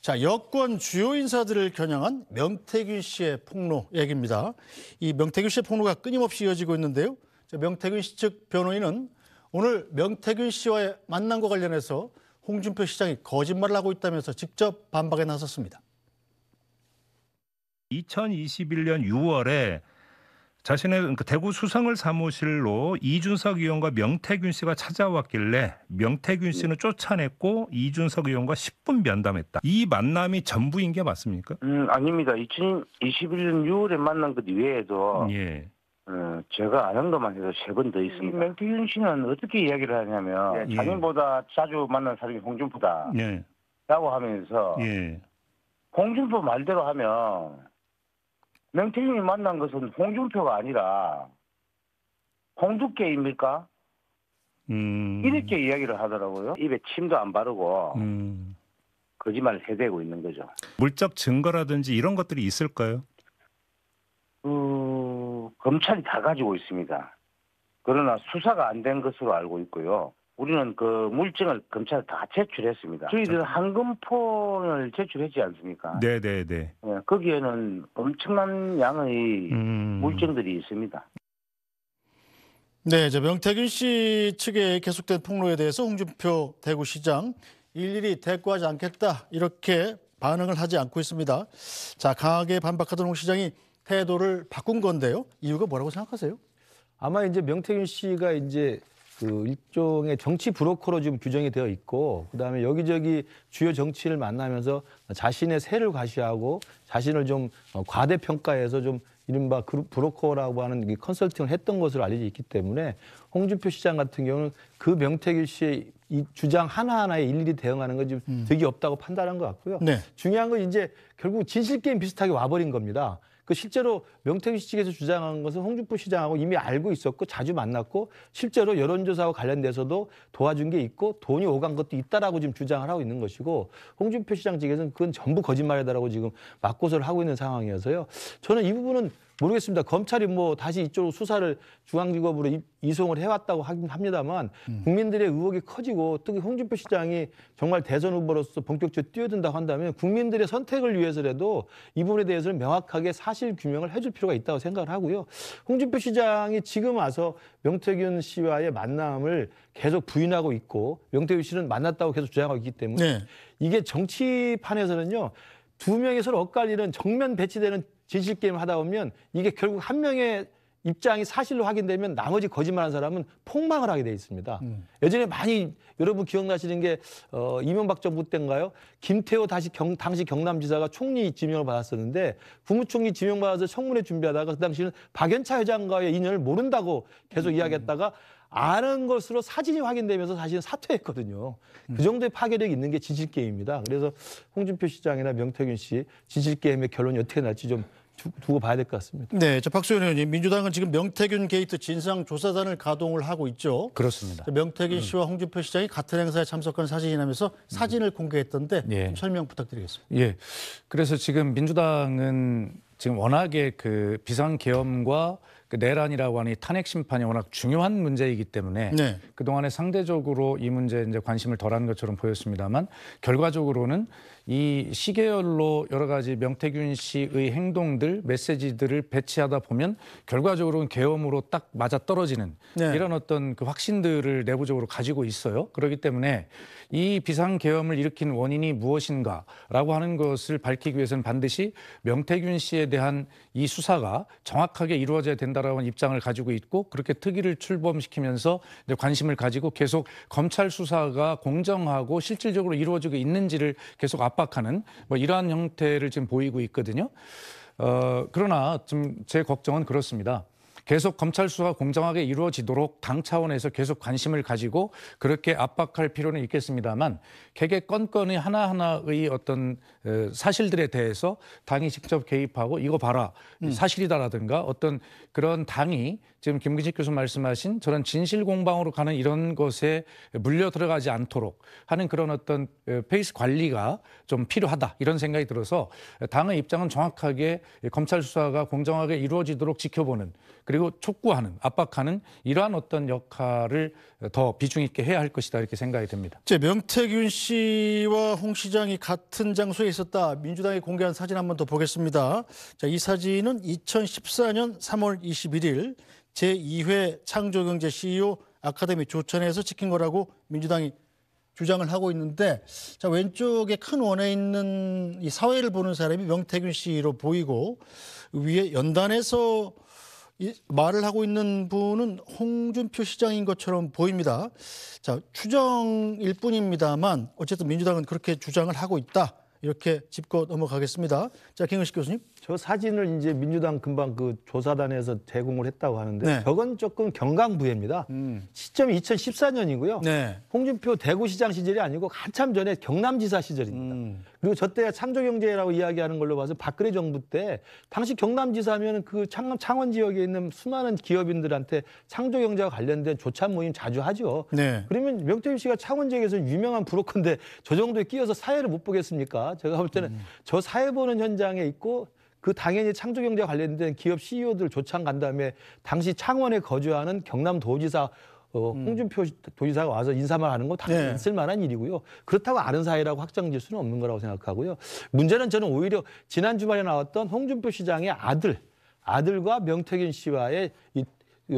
자, 여권 주요 인사들을 겨냥한 명태균 씨의 폭로 얘기입니다. 이 명태균 씨의 폭로가 끊임없이 이어지고 있는데요. 명태균 씨 측 변호인은 오늘 명태균 씨와의 만남과 관련해서 홍준표 시장이 거짓말을 하고 있다면서 직접 반박에 나섰습니다. 2021년 6월에 자신의 대구 수성을 사무실로 이준석 의원과 명태균 씨가 찾아왔길래 명태균 씨는 쫓아냈고 이준석 의원과 10분 면담했다. 이 만남이 전부인 게 맞습니까? 아닙니다. 2021년 6월에 만난 것 외에도 예. 제가 아는 것만 해도 3번 더 있습니다. 명태균 씨는 어떻게 이야기를 하냐면 자기보다 자주 만난 사람이 홍준표다 예. 라고 하면서 홍준표 말대로 하면 명태균이 만난 것은 홍준표가 아니라 홍두깨입니까? 이렇게 이야기를 하더라고요. 입에 침도 안 바르고 거짓말을 해대고 있는 거죠. 물적 증거라든지 이런 것들이 있을까요? 검찰이 다 가지고 있습니다. 그러나 수사가 안 된 것으로 알고 있고요. 우리는 그 물증을 검찰에 다 제출했습니다. 저희들은 한금폰을 제출했지 않습니까? 네네네. 네, 거기에는 엄청난 양의 물증들이 있습니다. 네, 명태균 씨 측의 계속된 폭로에 대해서 홍준표 대구시장 일일이 대꾸하지 않겠다 이렇게 반응을 하지 않고 있습니다. 자, 강하게 반박하던 홍 시장이 태도를 바꾼 건데요. 이유가 뭐라고 생각하세요? 아마 이제 명태균 씨가 이제 그 일종의 정치 브로커로 지금 규정이 되어 있고, 그다음에 여기저기 주요 정치인을 만나면서 자신의 세를 과시하고 자신을 좀 과대평가해서 좀 이른바 브로커라고 하는 컨설팅을 했던 것으로 알려져 있기 때문에 홍준표 시장 같은 경우는 그 명태균 씨의 이 주장 하나하나에 일일이 대응하는 건 좀 득이 없다고 판단한 것 같고요. 네. 중요한 건 이제 결국 진실게임 비슷하게 와버린 겁니다. 그 실제로 명태균 씨 측에서 주장한 것은 홍준표 시장하고 이미 알고 있었고 자주 만났고 실제로 여론조사와 관련돼서도 도와준 게 있고 돈이 오간 것도 있다라고 지금 주장을 하고 있는 것이고, 홍준표 시장 측에서는 그건 전부 거짓말이다라고 지금 맞고서를 하고 있는 상황이어서요. 저는 이 부분은 모르겠습니다. 검찰이 뭐 다시 이쪽으로 수사를 중앙지검으로 이송을 해왔다고 하긴 합니다만 국민들의 의혹이 커지고 특히 홍준표 시장이 정말 대선 후보로서 본격적으로 뛰어든다고 한다면 국민들의 선택을 위해서라도 이 부분에 대해서는 명확하게 사실 규명을 해줄 필요가 있다고 생각을 하고요. 홍준표 시장이 지금 와서 명태균 씨와의 만남을 계속 부인하고 있고 명태균 씨는 만났다고 계속 주장하고 있기 때문에 이게 정치판에서는요. 두 명이 서로 엇갈리는 정면 배치되는 진실게임을 하다 보면 이게 결국 한 명의 입장이 사실로 확인되면 나머지 거짓말하는 사람은 폭망을 하게 돼 있습니다. 예전에 많이 여러분 기억나시는 게 이명박 정부 때인가요? 김태호 당시 경남지사가 총리 지명을 받았었는데 국무총리 지명받아서 청문회 준비하다가 그 당시는 박연차 회장과의 인연을 모른다고 계속 이야기했다가 아는 것으로 사진이 확인되면서 사실은 사퇴했거든요. 그 정도의 파괴력이 있는 게 진실게임입니다. 그래서 홍준표 시장이나 명태균 씨 진실게임의 결론이 어떻게 날지 좀 두고 봐야 될 것 같습니다. 네, 박수현 의원님, 민주당은 지금 명태균 게이트 진상조사단을 가동을 하고 있죠. 그렇습니다. 명태균 씨와 홍준표 시장이 같은 행사에 참석한 사진이라면서 사진을 공개했던데 좀 설명 부탁드리겠습니다. 예, 그래서 지금 민주당은 지금 워낙에 그 비상계엄과 그 내란이라고 하는 탄핵 심판이 워낙 중요한 문제이기 때문에 그동안에 상대적으로 이 문제에 이제 관심을 덜한 것처럼 보였습니다.만 결과적으로는 이 시계열로 여러 가지 명태균 씨의 행동들, 메시지들을 배치하다 보면 결과적으로는 계엄으로 딱 맞아떨어지는 이런 어떤 그 확신들을 내부적으로 가지고 있어요. 그렇기 때문에 이 비상계엄을 일으킨 원인이 무엇인가라고 하는 것을 밝히기 위해서는 반드시 명태균 씨에 대한 이 수사가 정확하게 이루어져야 된다라고 하는 입장을 가지고 있고, 그렇게 특위를 출범시키면서 이제 관심을 가지고 계속 검찰 수사가 공정하고 실질적으로 이루어지고 있는지를 계속 압박하는 뭐 이러한 형태를 지금 보이고 있거든요. 그러나 좀 제 걱정은 그렇습니다. 계속 검찰 수사가 공정하게 이루어지도록 당 차원에서 계속 관심을 가지고 그렇게 압박할 필요는 있겠습니다만, 개개 건건의 하나하나의 어떤 사실들에 대해서 당이 직접 개입하고 이거 봐라 사실이다라든가 어떤 그런 당이 지금 김근식 교수 말씀하신 저런 진실 공방으로 가는 이런 것에 물려 들어가지 않도록 하는 그런 어떤 페이스 관리가 좀 필요하다, 이런 생각이 들어서 당의 입장은 정확하게 검찰 수사가 공정하게 이루어지도록 지켜보는, 그리고 촉구하는, 압박하는 이러한 어떤 역할을 더 비중 있게 해야 할 것이다 이렇게 생각이 됩니다. 명태균 씨와 홍 시장이 같은 장소에 있었다. 민주당이 공개한 사진 한번 더 보겠습니다. 자, 이 사진은 2014년 3월 21일 제2회 창조경제 CEO 아카데미 조천에서 찍힌 거라고 민주당이 주장을 하고 있는데, 자, 왼쪽에 큰 원에 있는 이 사회를 보는 사람이 명태균 씨로 보이고 위에 연단에서 말을 하고 있는 분은 홍준표 시장인 것처럼 보입니다. 자, 추정일 뿐입니다만 어쨌든 민주당은 그렇게 주장을 하고 있다. 이렇게 짚고 넘어가겠습니다. 자, 김은식 교수님. 저 사진을 이제 민주당 금방 그 조사단에서 제공을 했다고 하는데 네. 저건 조금 경강부회입니다. 시점이 2014년이고요. 네. 홍준표 대구시장 시절이 아니고 한참 전에 경남지사 시절입니다. 그리고 저 때가 창조경제라고 이야기하는 걸로 봐서 박근혜 정부 때 당시 경남지사면 그 창원 지역에 있는 수많은 기업인들한테 창조경제와 관련된 조찬 모임 자주 하죠. 네. 그러면 명태균 씨가 창원 지역에서 유명한 브로커인데 저 정도에 끼어서 사회를 못 보겠습니까? 제가 볼 때는 저 사회 보는 현장에 있고 그 당연히 창조경제와 관련된 기업 CEO들 조찬 간 다음에 당시 창원에 거주하는 경남도지사 홍준표 도지사가 와서 인사만 하는 건 당연히 있을 만한 일이고요. 그렇다고 아는 사이라고 확정질 수는 없는 거라고 생각하고요. 문제는 저는 오히려 지난 주말에 나왔던 홍준표 시장의 아들과 명태균 씨와의 이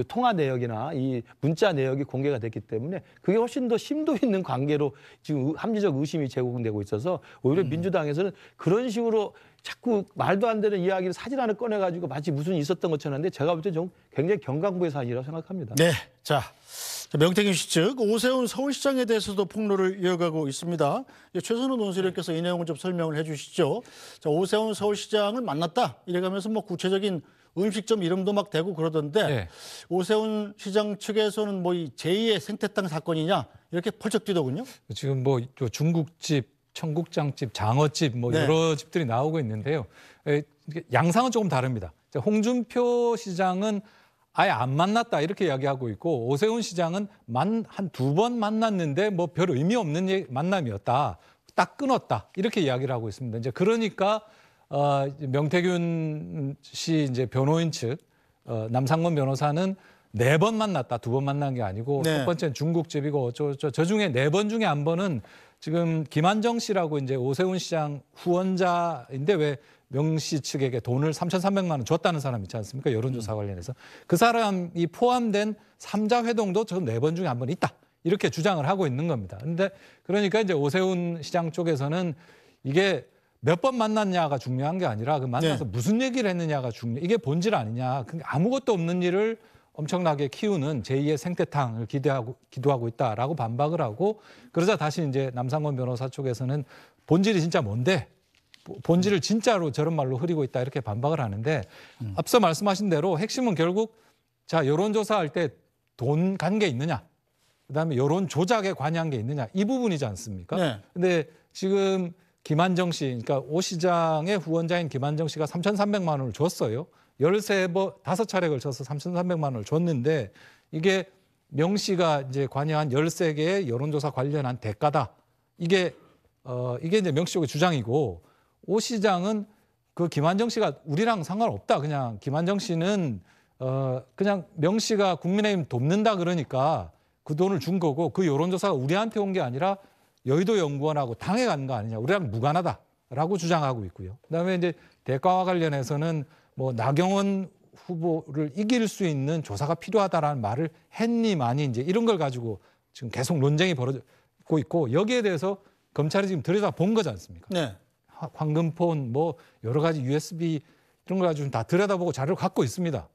통화 내역이나 이 문자 내역이 공개가 됐기 때문에 그게 훨씬 더 심도 있는 관계로 지금 합리적 의심이 제공되고 있어서 오히려 민주당에서는 그런 식으로 자꾸 말도 안 되는 이야기를 사진 하나 꺼내가지고 마치 무슨 있었던 것처럼 하는데 제가 볼 때 좀 굉장히 경강부의 사안이라고 생각합니다. 네. 자, 명태균 씨 측 오세훈 서울시장에 대해서도 폭로를 이어가고 있습니다. 최선우 논설위원께서 이 내용을 좀 설명을 해 주시죠. 자, 오세훈 서울시장을 만났다. 이래가면서 뭐 구체적인 음식점 이름도 막 대고 그러던데 네. 오세훈 시장 측에서는 뭐 이 제2의 생태땅 사건이냐 이렇게 펄쩍 뛰더군요. 지금 뭐 중국집, 청국장집, 장어집 뭐 네. 여러 집들이 나오고 있는데요. 양상은 조금 다릅니다. 홍준표 시장은 아예 안 만났다 이렇게 이야기하고 있고 오세훈 시장은 한 2번 만났는데 뭐 별 의미 없는 만남이었다. 딱 끊었다. 이렇게 이야기를 하고 있습니다. 이제 그러니까 명태균 씨 이제 변호인 측 남상권 변호사는 4번 만났다, 2번 만난 게 아니고 네. 첫 번째는 중국집이고 저 중에 4번 중에 한 번은 지금 김한정 씨라고 이제 오세훈 시장 후원자인데 왜 명 씨 측에게 돈을 3,300만 원 줬다는 사람 있지 않습니까? 여론조사 관련해서 그 사람이 포함된 3자 회동도 저 4번 중에 한 번 있다 이렇게 주장을 하고 있는 겁니다. 그런데 그러니까 이제 오세훈 시장 쪽에서는 이게 몇 번 만났냐가 중요한 게 아니라 그 만나서 무슨 얘기를 했느냐가 이게 본질 아니냐. 아무것도 없는 일을 엄청나게 키우는 제2의 생태탕을 기도하고 있다라고 반박을 하고 그러자 다시 이제 남상권 변호사 쪽에서는 본질이 진짜 뭔데? 본질을 진짜로 저런 말로 흐리고 있다 이렇게 반박을 하는데 앞서 말씀하신 대로 핵심은 결국 자 여론조사할 때 돈 간 게 있느냐? 그다음에 여론 조작에 관여한 게 있느냐? 이 부분이지 않습니까? 네. 근데 지금 김한정 씨, 그러니까 오 시장의 후원자인 김한정 씨가 3,300만 원을 줬어요. 13번, 5차례 걸쳐서 3,300만 원을 줬는데 이게 명 씨가 이제 관여한 13개의 여론조사 관련한 대가다. 이게 이제 명 씨 쪽의 주장이고 오 시장은 그 김한정 씨가 우리랑 상관없다. 그냥 김한정 씨는 그냥 명 씨가 국민의힘 돕는다 그러니까 그 돈을 준 거고 그 여론조사가 우리한테 온 게 아니라 여의도 연구원하고 당에 간 거 아니냐. 우리랑 무관하다라고 주장하고 있고요. 그다음에 이제 대가와 관련해서는 뭐 나경원 후보를 이길 수 있는 조사가 필요하다라는 말을 했니 많이 이제 이런 걸 가지고 지금 계속 논쟁이 벌어지고 있고 여기에 대해서 검찰이 지금 들여다본 거지 않습니까? 네. 황금폰 뭐 여러 가지 USB 이런 걸 가지고 다 들여다보고 자료를 갖고 있습니다.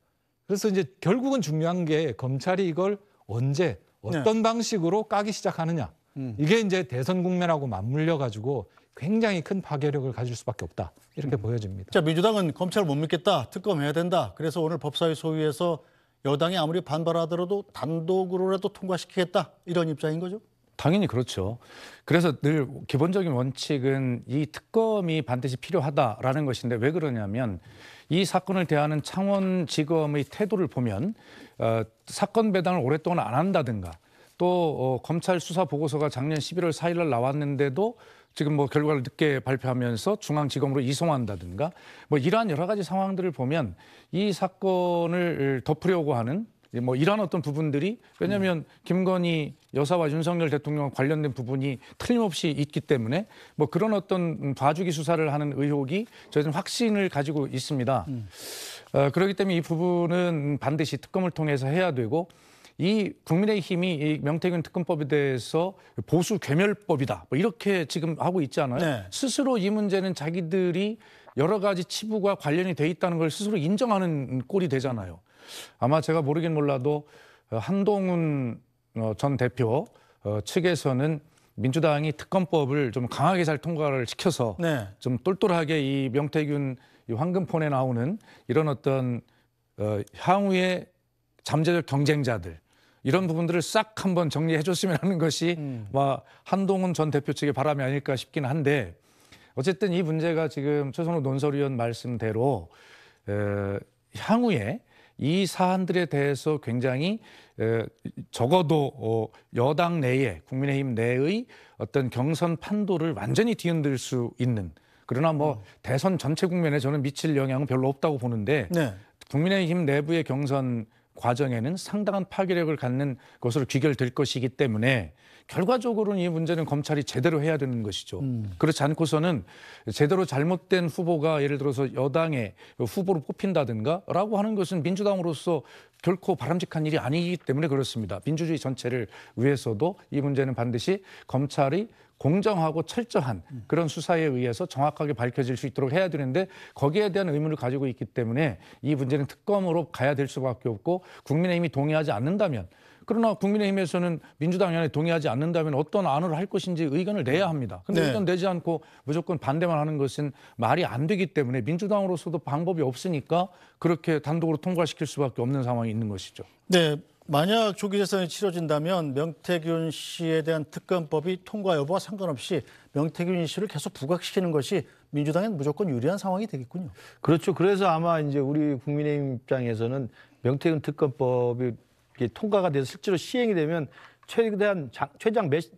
그래서 이제 결국은 중요한 게 검찰이 이걸 언제 어떤 방식으로 까기 시작하느냐. 이게 이제 대선 국면하고 맞물려 가지고 굉장히 큰 파괴력을 가질 수밖에 없다. 이렇게 보여집니다. 자, 민주당은 검찰을 못 믿겠다. 특검해야 된다. 그래서 오늘 법사위 소위에서 여당이 아무리 반발하더라도 단독으로라도 통과시키겠다. 이런 입장인 거죠? 당연히 그렇죠. 그래서 늘 기본적인 원칙은 이 특검이 반드시 필요하다라는 것인데 왜 그러냐면 이 사건을 대하는 창원지검의 태도를 보면 사건 배당을 오랫동안 안 한다든가 또 검찰 수사 보고서가 작년 11월 4일 날 나왔는데도 지금 뭐 결과를 늦게 발표하면서 중앙지검으로 이송한다든가 뭐 이러한 여러 가지 상황들을 보면 이 사건을 덮으려고 하는 뭐 이런 어떤 부분들이 왜냐하면 김건희 여사와 윤석열 대통령 관련된 부분이 틀림없이 있기 때문에 뭐 그런 어떤 봐주기 수사를 하는 의혹이 저희는 확신을 가지고 있습니다. 그렇기 때문에 이 부분은 반드시 특검을 통해서 해야 되고 이 국민의힘이 이 명태균 특검법에 대해서 보수 괴멸법이다 뭐 이렇게 지금 하고 있잖아요. 네. 스스로 이 문제는 자기들이 여러 가지 치부가 관련이 돼 있다는 걸 스스로 인정하는 꼴이 되잖아요. 아마 제가 모르긴 몰라도 한동훈 전 대표 측에서는 민주당이 특검법을 좀 강하게 잘 통과를 시켜서 네. 좀 똘똘하게 이 명태균 이 황금폰에 나오는 이런 어떤 향후의 잠재적 경쟁자들 이런 부분들을 싹 한번 정리해 줬으면 하는 것이 한동훈 전 대표 측의 바람이 아닐까 싶긴 한데 어쨌든 이 문제가 지금 최선호 논설위원 말씀대로 향후에 이 사안들에 대해서 굉장히 적어도 여당 내에 국민의힘 내의 어떤 경선 판도를 완전히 뒤흔들 수 있는 그러나 뭐 대선 전체 국면에 저는 미칠 영향은 별로 없다고 보는데 네. 국민의힘 내부의 경선 과정에는 상당한 파괴력을 갖는 것으로 귀결될 것이기 때문에 결과적으로는 이 문제는 검찰이 제대로 해야 되는 것이죠. 그렇지 않고서는 제대로 잘못된 후보가 예를 들어서 여당의 후보로 뽑힌다든가 라고 하는 것은 민주당으로서 결코 바람직한 일이 아니기 때문에 그렇습니다. 민주주의 전체를 위해서도 이 문제는 반드시 검찰이 공정하고 철저한 그런 수사에 의해서 정확하게 밝혀질 수 있도록 해야 되는데 거기에 대한 의무를 가지고 있기 때문에 이 문제는 특검으로 가야 될 수밖에 없고 국민의힘이 동의하지 않는다면 그러나 국민의힘에서는 민주당 안에 동의하지 않는다면 어떤 안을 할 것인지 의견을 내야 합니다. 그런데 네. 의견 내지 않고 무조건 반대만 하는 것은 말이 안 되기 때문에 민주당으로서도 방법이 없으니까 그렇게 단독으로 통과시킬 수밖에 없는 상황이 있는 것이죠. 네. 만약 조기 재선이 치러진다면 명태균 씨에 대한 특검법이 통과 여부와 상관없이 명태균 씨를 계속 부각시키는 것이 민주당엔 무조건 유리한 상황이 되겠군요. 그렇죠. 그래서 아마 이제 우리 국민의힘 입장에서는 명태균 특검법이 통과가 돼서 실제로 시행이 되면 최대한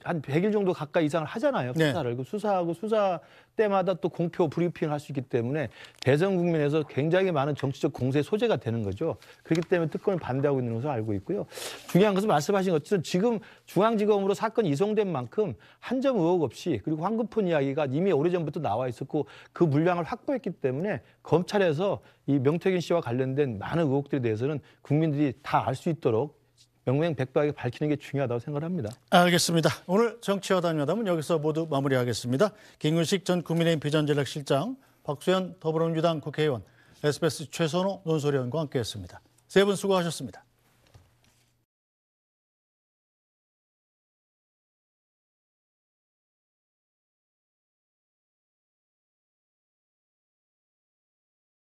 한 100일 정도 가까이 이상을 하잖아요. 수사를. 네. 수사하고 수사 때마다 또 공표 브리핑을 할 수 있기 때문에 대선 국면에서 굉장히 많은 정치적 공세 소재가 되는 거죠. 그렇기 때문에 특검을 반대하고 있는 것으로 알고 있고요. 중요한 것은 말씀하신 것처럼 지금 중앙지검으로 사건이 이송된 만큼 한 점 의혹 없이 그리고 황금폰 이야기가 이미 오래전부터 나와 있었고 그 물량을 확보했기 때문에 검찰에서 이 명태균 씨와 관련된 많은 의혹들에 대해서는 국민들이 다 알 수 있도록 명명백백하게 밝히는 게 중요하다고 생각합니다. 알겠습니다. 오늘 정치여담여담은 여기서 모두 마무리하겠습니다. 김근식 전 국민의힘 비전전략실장, 박수현 더불어민주당 국회의원, SBS 최선호 논설위원과 함께했습니다. 세 분 수고하셨습니다.